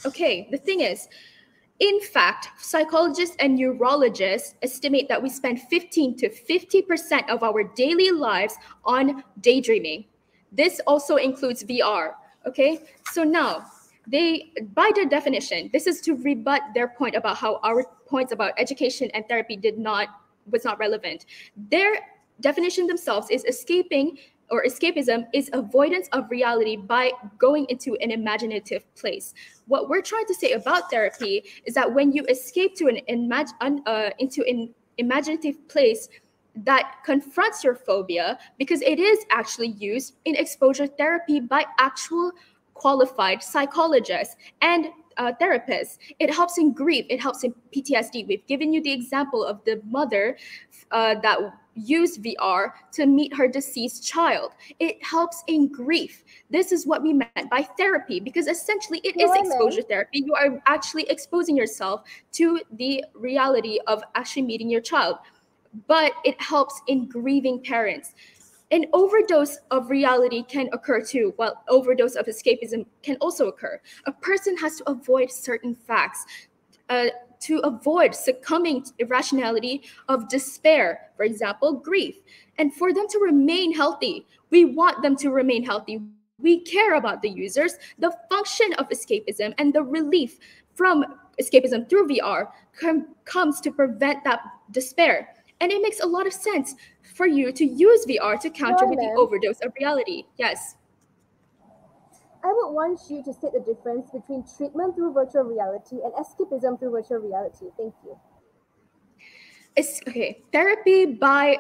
S3: Okay, the thing is, in fact, psychologists and neurologists estimate that we spend 15 to 50% of our daily lives on daydreaming. This also includes VR. Okay, so now by their definition, this is to rebut their point about how our points about education and therapy was not relevant. Their definition themselves is escapism is avoidance of reality by going into an imaginative place. What we're trying to say about therapy is that when you escape to into an imaginative place that confronts your phobia, because it is actually used in exposure therapy by actual qualified psychologists and therapists. It helps in grief, it helps in PTSD. We've given you the example of the mother that used VR to meet her deceased child. It helps in grief. This is what we meant by therapy, because essentially it is exposure therapy. You are actually exposing yourself to the reality of actually meeting your child. But it helps in grieving parents. An overdose of reality can occur too, while overdose of escapism can also occur. A person has to avoid certain facts, to avoid succumbing to irrationality of despair, for example, grief. And for them to remain healthy, we want them to remain healthy. We care about the users. The function of escapism and the relief from escapism through VR comes to prevent that despair. And it makes a lot of sense for you to use VR to counter with the
S2: ma'am.
S3: overdose of reality. Yes.
S2: I would want you to state the difference between treatment through virtual reality and escapism through virtual reality. Thank you.
S3: Okay, therapy by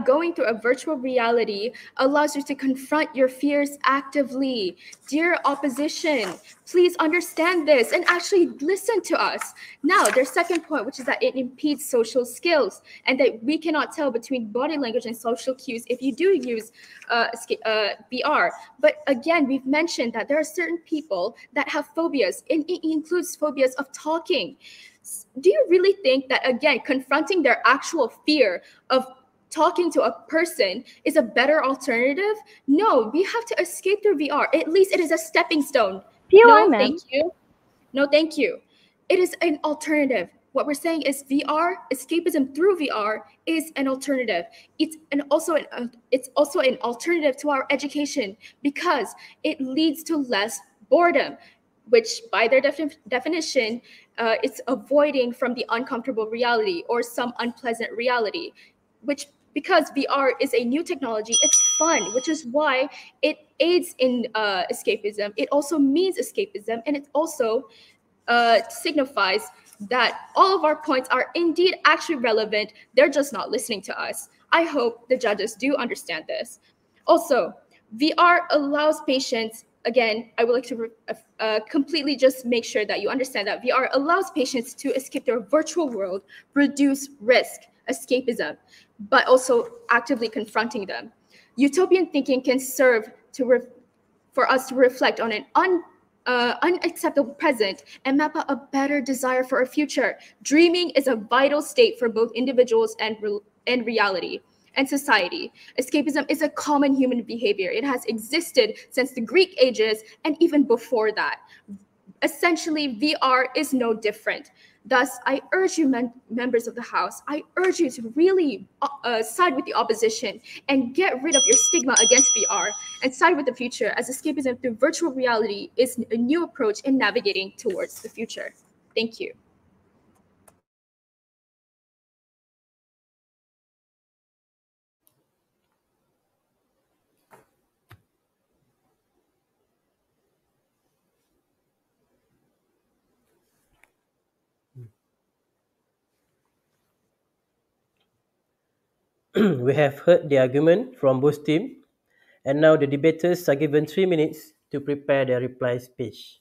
S3: going through a virtual reality allows you to confront your fears actively. Dear opposition, please understand this and actually listen to us. Now, their second point, which is that it impedes social skills and that we cannot tell between body language and social cues if you do use VR. But again, we've mentioned that there are certain people that have phobias, and it includes phobias of talking. Do you really think that, again, confronting their actual fear of talking to a person is a better alternative? No, we have to escape through VR. At least it is a stepping stone.
S5: POI,
S3: No,
S5: ma'am.
S3: thank you. No, thank you. It is an alternative. What we're saying is VR, escapism through VR is an alternative. It's also an alternative to our education because it leads to less boredom, which by their definition, it's avoiding from the uncomfortable reality or some unpleasant reality, which because VR is a new technology, it's fun, which is why it aids in escapism. It also means escapism, and it also signifies that all of our points are indeed actually relevant. They're just not listening to us. I hope the judges do understand this. Also, VR allows patients, again, I would like to completely just make sure that you understand that VR allows patients to escape their virtual world, reduce risk, escapism, but also actively confronting them. Utopian thinking can serve for us to reflect on an unacceptable present and map out a better desire for a future. Dreaming is a vital state for both individuals and reality and society. Escapism is a common human behavior. It has existed since the Greek ages and even before that. Essentially, VR is no different. Thus, I urge you, members of the House, I urge you to really side with the opposition and get rid of your stigma against VR and side with the future, as escapism through virtual reality is a new approach in navigating towards the future. Thank you.
S1: We have heard the argument from both teams, and now the debaters are given 3 minutes to prepare their reply speech.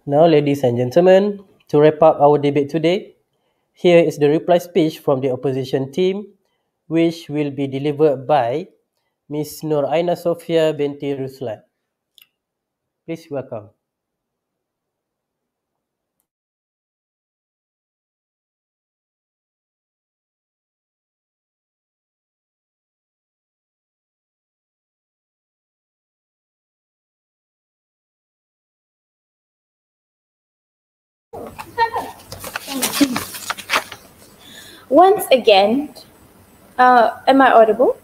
S1: Now, ladies and gentlemen, to wrap up our debate today, here is the reply speech from the opposition team, which will be delivered by Ms. Nur Aina Sofia binti Ruslan. Please welcome.
S4: Once again, am I audible?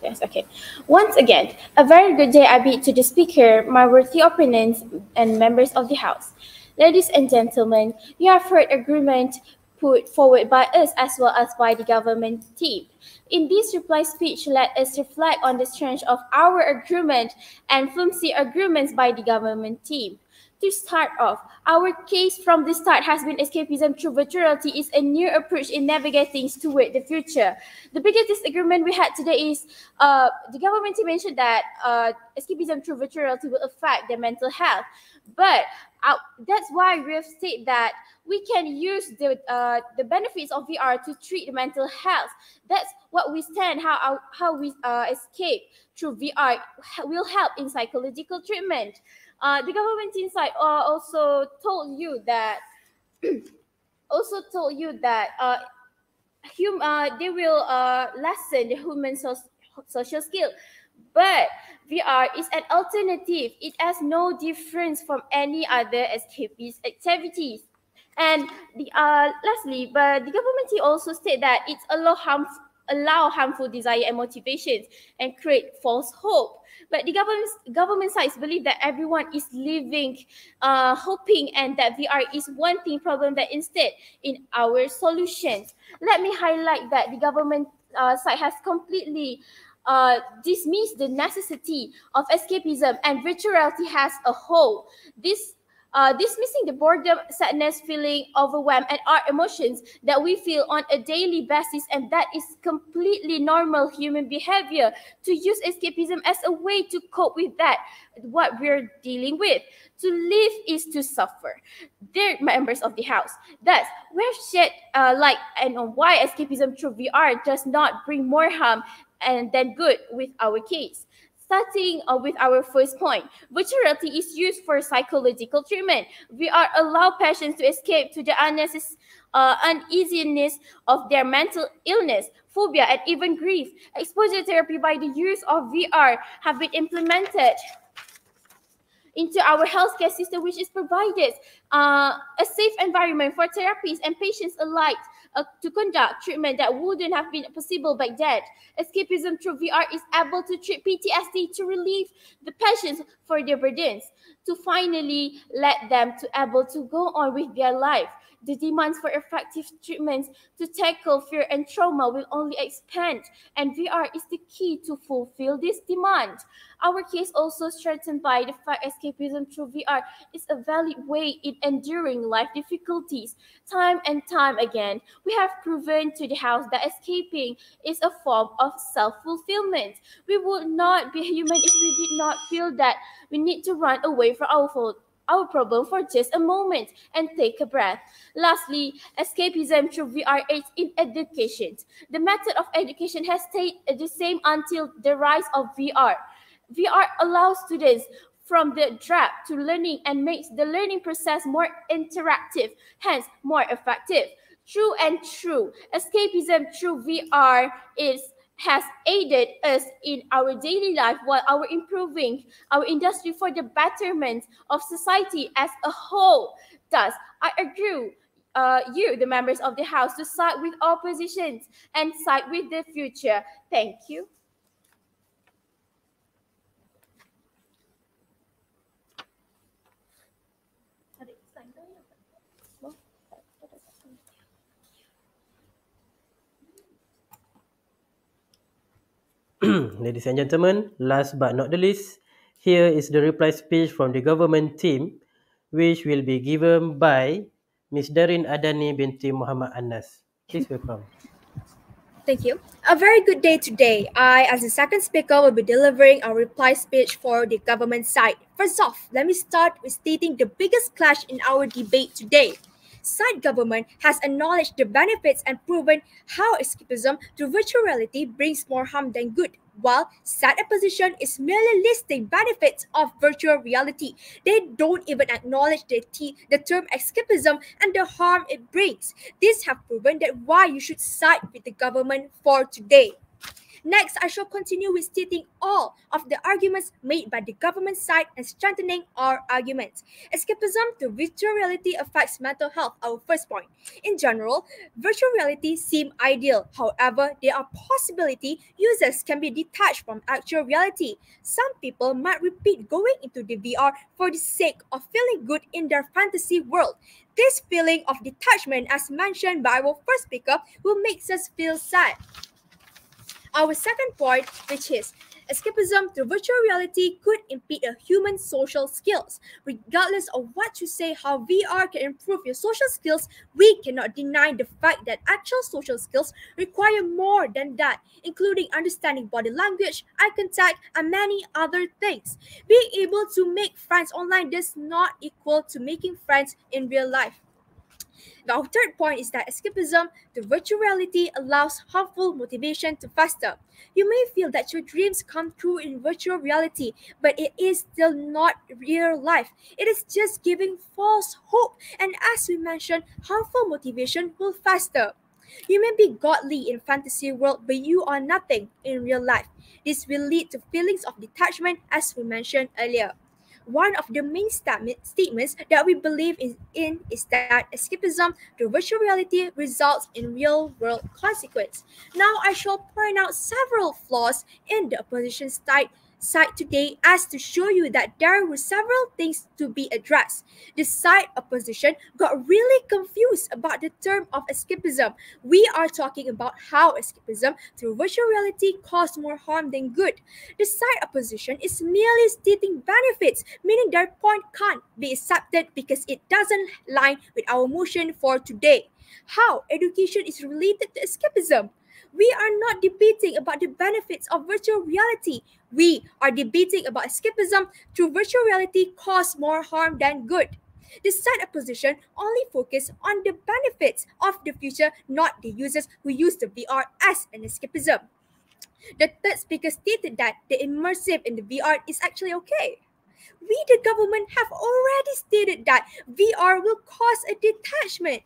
S4: Yes, okay. Once again, a very good day I bid to the Speaker, my worthy opponents, and members of the House. Ladies and gentlemen, you have heard agreement put forward by us as well as by the government team. In this reply speech, let us reflect on the strength of our agreement and flimsy agreements by the government team. To start off, our case from the start has been escapism through virtuality is a new approach in navigating toward the future. The biggest disagreement we had today is the government mentioned that escapism through virtuality will affect their mental health. But that's why we have stated that we can use the benefits of VR to treat the mental health. That's what we stand, how we escape through VR will help in psychological treatment. The government inside also told you that they will lessen the human social skill. But VR is an alternative. It has no difference from any other escapist activities. And lastly, but the government also said that it allow harmful desire and motivations and create false hope. But the government sides believe that everyone is living, hoping, and that VR is one thing problem that instead in our solutions. Let me highlight that the government side has completely dismissed the necessity of escapism and virtuality as a whole. Dismissing the boredom, sadness, feeling, overwhelmed, and our emotions that we feel on a daily basis, and that is completely normal human behavior to use escapism as a way to cope with that, what we're dealing with. To live is to suffer. Dear members of the House, thus, we've shed light on why escapism through VR does not bring more harm and than good with our case. Starting with our first point, virtuality is used for psychological treatment. VR allow patients to escape to the uneasiness of their mental illness, phobia, and even grief. Exposure therapy by the use of VR have been implemented into our healthcare system, which is provided a safe environment for therapists and patients alike to conduct treatment that wouldn't have been possible back then. Escapism through VR is able to treat PTSD to relieve the patients for their burdens, to finally let them to able to go on with their life. The demands for effective treatments to tackle fear and trauma will only expand, and VR is the key to fulfill this demand. Our case also strengthened by the fact escapism through VR is a valid way in enduring life difficulties. Time and time again, we have proven to the House that escaping is a form of self-fulfillment. We would not be human if we did not feel that we need to run away from our problem for just a moment and take a breath. Lastly, escapism through VR aids in education. The method of education has stayed the same until the rise of VR. VR allows students from the trap to learning and makes the learning process more interactive, hence more effective. True and true, escapism through VR has aided us in our daily life while our improving our industry for the betterment of society as a whole. Thus, I agree you, the members of the House, to side with oppositions and side with the future. Thank you.
S1: Ladies and gentlemen, last but not the least, here is the reply speech from the government team, which will be given by Ms. Darin Adani binti Muhammad Anas. Please welcome.
S6: Thank you. A very good day today. I, as the second speaker, will be delivering a reply speech for the government side. First off, let me start with stating the biggest clash in our debate today. Side government has acknowledged the benefits and proven how escapism to virtual reality brings more harm than good, while side opposition is merely listing benefits of virtual reality. They don't even acknowledge the term escapism and the harm it brings. These have proven that why you should side with the government for today. Next, I shall continue with stating all of the arguments made by the government side and strengthening our arguments. Escapism to virtual reality affects mental health, our first point. In general, virtual reality seems ideal. However, there are possibility users can be detached from actual reality. Some people might repeat going into the VR for the sake of feeling good in their fantasy world. This feeling of detachment, as mentioned by our first speaker, will make us feel sad. Our second point, which is escapism to virtual reality, could impede a human's social skills. Regardless of what you say how VR can improve your social skills, we cannot deny the fact that actual social skills require more than that, including understanding body language, eye contact, and many other things. Being able to make friends online does not equal to making friends in real life. Our third point is that escapism to virtual reality allows harmful motivation to fester. You may feel that your dreams come true in virtual reality, but it is still not real life. It is just giving false hope, and as we mentioned, harmful motivation will fester. You may be godly in fantasy world, but you are nothing in real life. This will lead to feelings of detachment, as we mentioned earlier. One of the main statements that we believe in is that escapism to virtual reality results in real-world consequence. Now I shall point out several flaws in the opposition side today as to show you that there were several things to be addressed. The side opposition got really confused about the term of escapism. We are talking about how escapism through virtual reality causes more harm than good. The side opposition is merely stating benefits, meaning their point can't be accepted because it doesn't line with our motion for today. How education is related to escapism? We are not debating about the benefits of virtual reality. We are debating about escapism through virtual reality cause more harm than good. The side opposition only focus on the benefits of the future, not the users who use the VR as an escapism. The third speaker stated that the immersive in the VR is actually okay. We, the government, have already stated that VR will cause a detachment.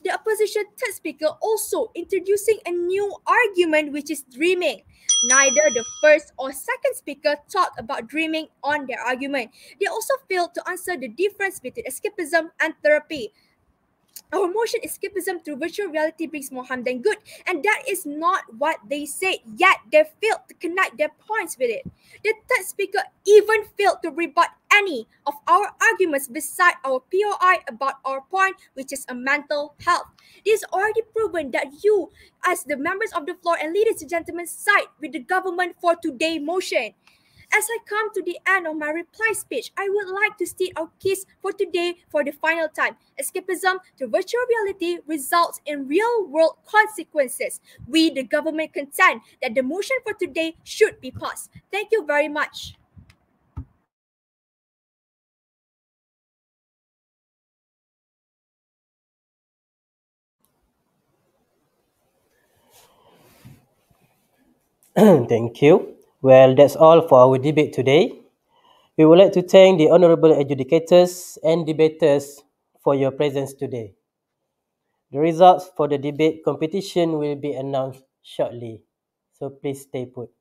S6: The opposition third speaker also introducing a new argument, which is dreaming. Neither the first or second speaker talked about dreaming on their argument. They also failed to answer the difference between escapism and therapy. Our motion escapism through virtual reality brings more harm than good, and that is not what they said, yet they failed to connect their points with it. The third speaker even failed to rebut any of our arguments beside our POI about our point, which is a mental health. It is already proven that you, as the members of the floor and ladies and gentlemen, side with the government for today's motion. As I come to the end of my reply speech, I would like to state our case for today for the final time. Escapism to virtual reality results in real-world consequences. We, the government, contend that the motion for today should be passed. Thank you very much.
S1: Thank you. Well, that's all for our debate today. We would like to thank the honorable adjudicators and debaters for your presence today. The results for the debate competition will be announced shortly, so please stay put.